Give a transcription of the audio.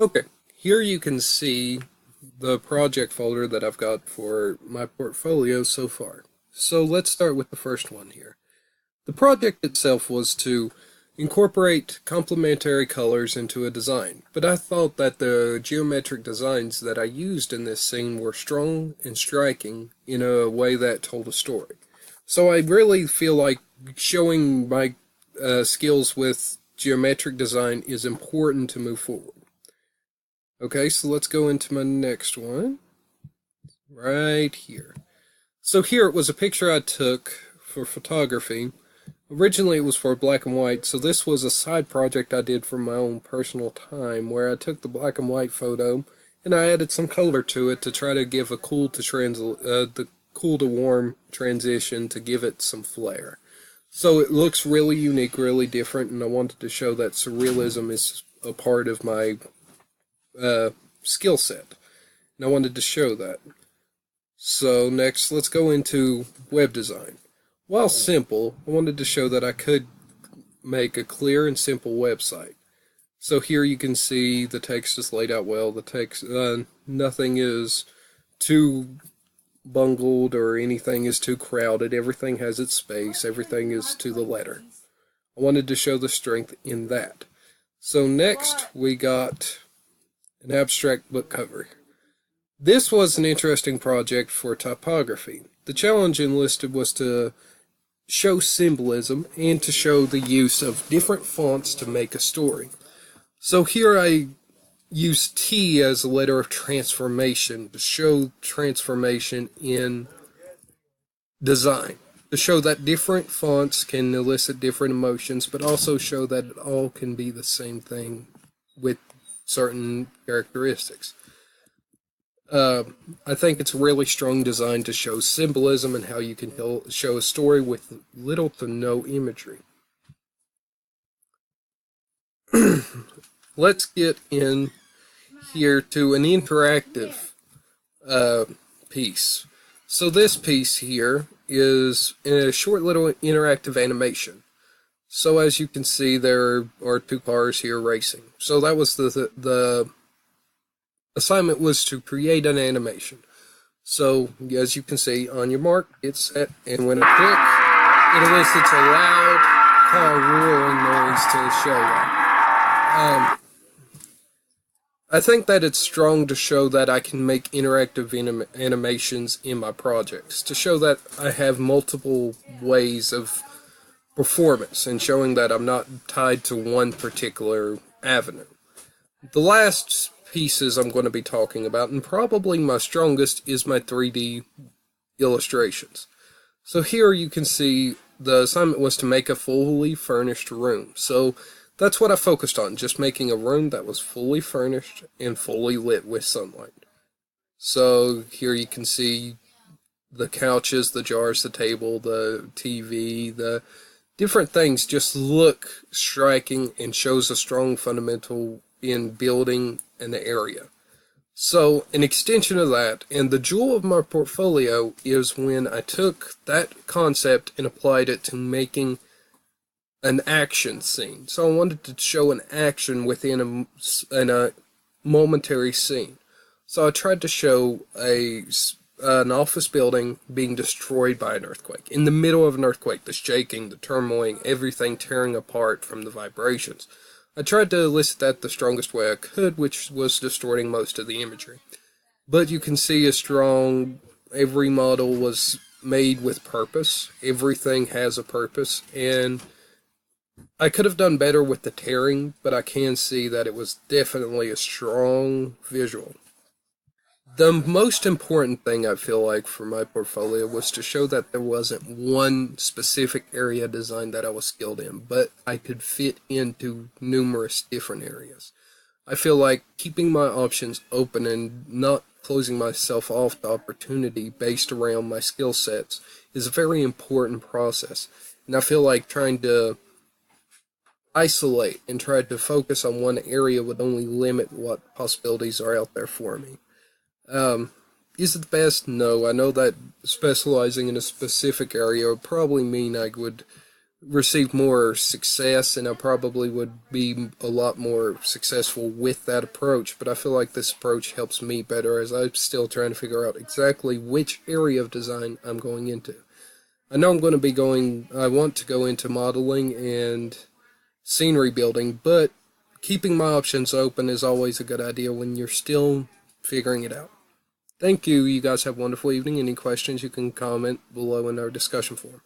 Okay, here you can see the project folder that I've got for my portfolio so far. So let's start with the first one here. The project itself was to incorporate complementary colors into a design, but I thought that the geometric designs that I used in this scene were strong and striking in a way that told a story. So I really feel like showing my skills with geometric design is important to move forward. Okay, so let's go into my next one. Right here. So here it was a picture I took for photography. Originally it was for black and white, so this was a side project I did for my own personal time where I took the black and white photo and I added some color to it to try to give a the cool to warm transition to give it some flair. So it looks really unique, really different, and I wanted to show that surrealism is a part of my uh, skill set. And I wanted to show that. So next, let's go into web design. While simple, I wanted to show that I could make a clear and simple website. So here you can see the text is laid out well. The text, nothing is too bungled or anything is too crowded. Everything has its space. Everything is to the letter. I wanted to show the strength in that. So next, we got an abstract book cover. This was an interesting project for typography. The challenge enlisted was to show symbolism and to show the use of different fonts to make a story. So here I use T as a letter of transformation to show transformation in design. To show that different fonts can elicit different emotions, but also show that it all can be the same thing with certain characteristics. I think it's a really strong design to show symbolism and how you can show a story with little to no imagery. Let's get in here to an interactive uh, piece. So this piece here is a short little interactive animation. So as you can see, there are two cars here racing. So that was the assignment was to create an animation. So, as you can see, on your mark, get set, and when I click, it elicits a loud car roaring noise to show that. I think that it's strong to show that I can make interactive animations in my projects, to show that I have multiple ways of performance, and showing that I'm not tied to one particular avenue. The last pieces I'm going to be talking about, and probably my strongest, is my 3D illustrations. So here you can see the assignment was to make a fully furnished room. So that's what I focused on, just making a room that was fully furnished and fully lit with sunlight. So here you can see the couches, the jars, the table, the TV, the different things just look striking and shows a strong fundamental in building an area. So, an extension of that, and the jewel of my portfolio is when I took that concept and applied it to making an action scene. So, I wanted to show an action within a momentary scene. So, I tried to show an office building being destroyed by an earthquake. In the middle of an earthquake, the shaking, the turmoil, everything tearing apart from the vibrations. I tried to elicit that the strongest way I could, which was distorting most of the imagery. But you can see every model was made with purpose. Everything has a purpose. And I could have done better with the tearing, but I can see that it was definitely a strong visual. The most important thing I feel like for my portfolio was to show that there wasn't one specific area design that I was skilled in, but I could fit into numerous different areas. I feel like keeping my options open and not closing myself off to opportunity based around my skill sets is a very important process. And I feel like trying to isolate and try to focus on one area would only limit what possibilities are out there for me. Um, is it the best? No. I know that specializing in a specific area would probably mean I would received more success, and I probably would be a lot more successful with that approach. But I feel like this approach helps me better as I'm still trying to figure out exactly which area of design I'm going into. I know I want to go into modeling and scenery building, but keeping my options open is always a good idea when you're still figuring it out. Thank you. You guys have a wonderful evening. Any questions, you can comment below in our discussion forum.